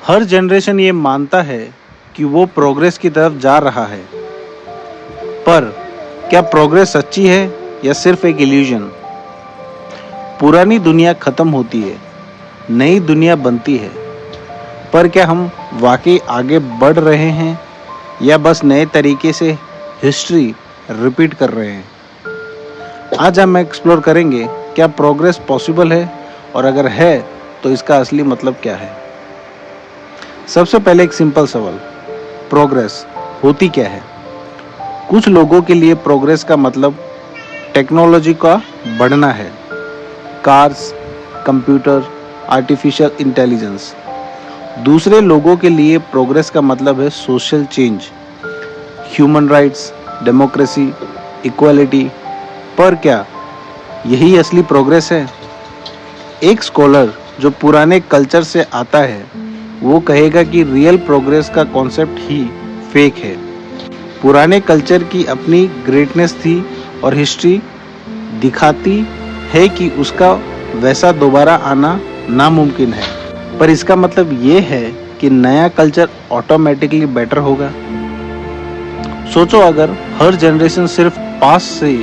हर generation ये मानता है कि वो प्रोग्रेस की तरफ जा रहा है, पर क्या प्रोग्रेस सच्ची है या सिर्फ एक इल्यूजन? पुरानी दुनिया खत्म होती है, नई दुनिया बनती है, पर क्या हम वाकई आगे बढ़ रहे हैं या बस नए तरीके से हिस्ट्री रिपीट कर रहे हैं? आज हम एक्सप्लोर करेंगे क्या प्रोग्रेस पॉसिबल है, और अगर है तो इसका असली मतलब क्या है। सबसे पहले एक सिंपल सवाल, प्रोग्रेस होती क्या है? कुछ लोगों के लिए प्रोग्रेस का मतलब टेक्नोलॉजी का बढ़ना है, कार्स, कंप्यूटर, आर्टिफिशियल इंटेलिजेंस। दूसरे लोगों के लिए प्रोग्रेस का मतलब है social change, human rights, democracy, equality. पर क्या यही असली प्रोग्रेस है? एक स्कॉलर जो पुराने कल्चर से आता है वो कहेगा कि रियल प्रोग्रेस का कॉन्सेप्ट ही फेक है। पुराने कल्चर की अपनी ग्रेटनेस थी और हिस्ट्री दिखाती है कि उसका वैसा दोबारा आना नामुमकिन है। पर इसका मतलब ये है कि नया कल्चर ऑटोमेटिकली बेटर होगा? सोचो, अगर हर जनरेशन सिर्फ पास से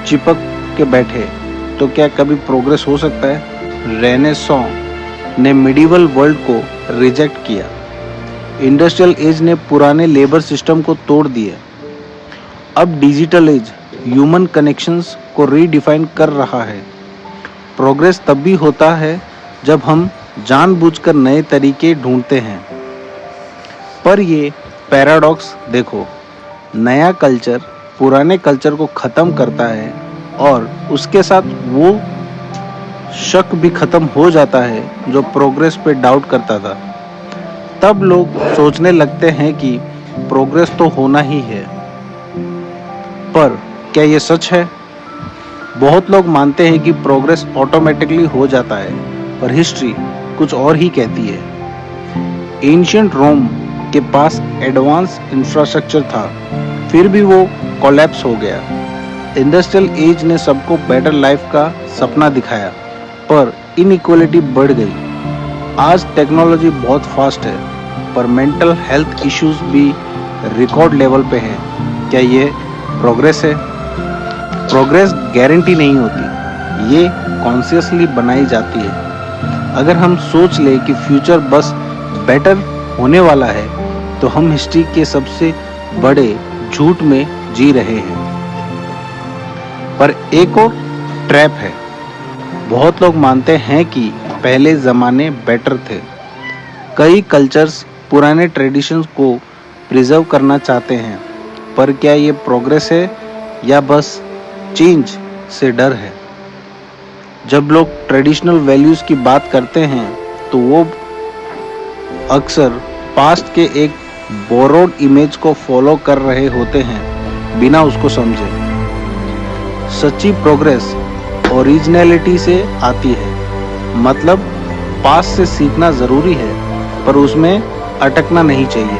चिपक के बैठे तो क्या कभी प्रोग्रेस हो सकता है? रेनेसांस ने मिडिवल वर्ल्ड को रिजेक्ट किया, इंडस्ट्रियल एज ने पुराने लेबर सिस्टम को तोड़ दिया, अब डिजिटल एज ह्यूमन कनेक्शंस को रीडिफाइन कर रहा है। प्रोग्रेस तब भी होता है जब हम जानबूझकर नए तरीके ढूंढते हैं। पर ये पैराडॉक्स देखो, नया कल्चर पुराने कल्चर को खत्म करता है और उसके साथ वो शक भी खत्म हो जाता है जो प्रोग्रेस पे डाउट करता था। तब लोग सोचने लगते हैं कि प्रोग्रेस तो होना ही है। पर क्या ये सच है? बहुत लोग मानते हैं कि प्रोग्रेस ऑटोमेटिकली हो जाता है, पर हिस्ट्री कुछ और ही कहती है। एंशिएंट रोम के पास एडवांस इंफ्रास्ट्रक्चर था, फिर भी वो कोलैप्स हो गया। इंडस्ट्रियल एज ने सबको बेटर लाइफ का सपना दिखाया, पर इनइक्वालिटी बढ़ गई। आज टेक्नोलॉजी बहुत फास्ट है, पर मेंटल हेल्थ इश्यूज भी रिकॉर्ड लेवल पे हैं। क्या ये प्रोग्रेस है? प्रोग्रेस गारंटी नहीं होती, ये कॉन्शियसली बनाई जाती है। अगर हम सोच ले कि फ्यूचर बस बेटर होने वाला है, तो हम हिस्ट्री के सबसे बड़े झूठ में जी रहे हैं। पर एक और ट्रैप है। बहुत लोग मानते हैं कि पहले ज़माने बेटर थे। कई कल्चर्स पुराने ट्रेडिशंस को प्रिजर्व करना चाहते हैं, पर क्या ये प्रोग्रेस है या बस चेंज से डर है? जब लोग ट्रेडिशनल वैल्यूज़ की बात करते हैं तो वो अक्सर पास्ट के एक बोरोड इमेज को फॉलो कर रहे होते हैं बिना उसको समझे। सच्ची प्रोग्रेस ओरिजिनलिटी से आती है, मतलब पास्ट से सीखना ज़रूरी है, पर उसमें अटकना नहीं चाहिए।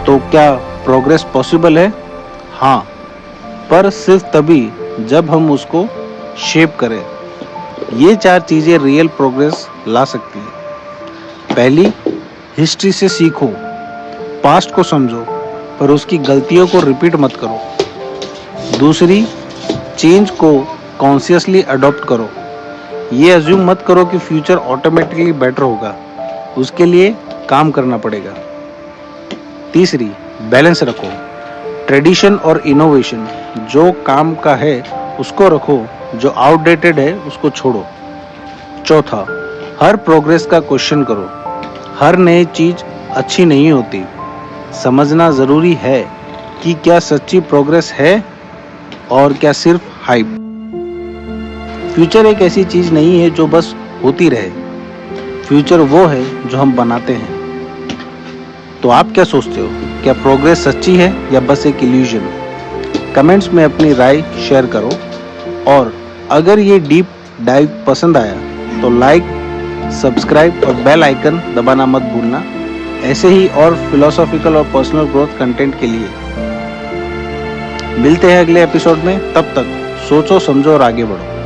तो क्या प्रोग्रेस पॉसिबल है? हाँ, पर सिर्फ तभी जब हम उसको शेप करें। ये 4 चीज़ें रियल प्रोग्रेस ला सकती है। पहली, हिस्ट्री से सीखो, पास्ट को समझो, पर उसकी गलतियों को रिपीट मत करो। दूसरी, चेंज को कॉन्शियसली अडॉप्ट करो। ये अज्यूम मत करो कि फ्यूचर ऑटोमेटिकली बेटर होगा, उसके लिए काम करना पड़ेगा। तीसरी, बैलेंस रखो, ट्रेडिशन और इनोवेशन, जो काम का है उसको रखो, जो आउटडेटेड है उसको छोड़ो। चौथा, हर प्रोग्रेस का क्वेश्चन करो, हर नई चीज अच्छी नहीं होती। समझना ज़रूरी है कि क्या सच्ची प्रोग्रेस है और क्या सिर्फ हाइप। फ्यूचर एक ऐसी चीज़ नहीं है जो बस होती रहे, फ्यूचर वो है जो हम बनाते हैं। तो आप क्या सोचते हो, क्या प्रोग्रेस सच्ची है या बस एक इल्यूजन? कमेंट्स में अपनी राय शेयर करो, और अगर ये डीप डाइव पसंद आया तो लाइक, सब्सक्राइब और बेल आइकन दबाना मत भूलना। ऐसे ही और फिलोसॉफिकल और पर्सनल ग्रोथ कंटेंट के लिए मिलते हैं अगले एपिसोड में। तब तक सोचो, समझो और आगे बढ़ो।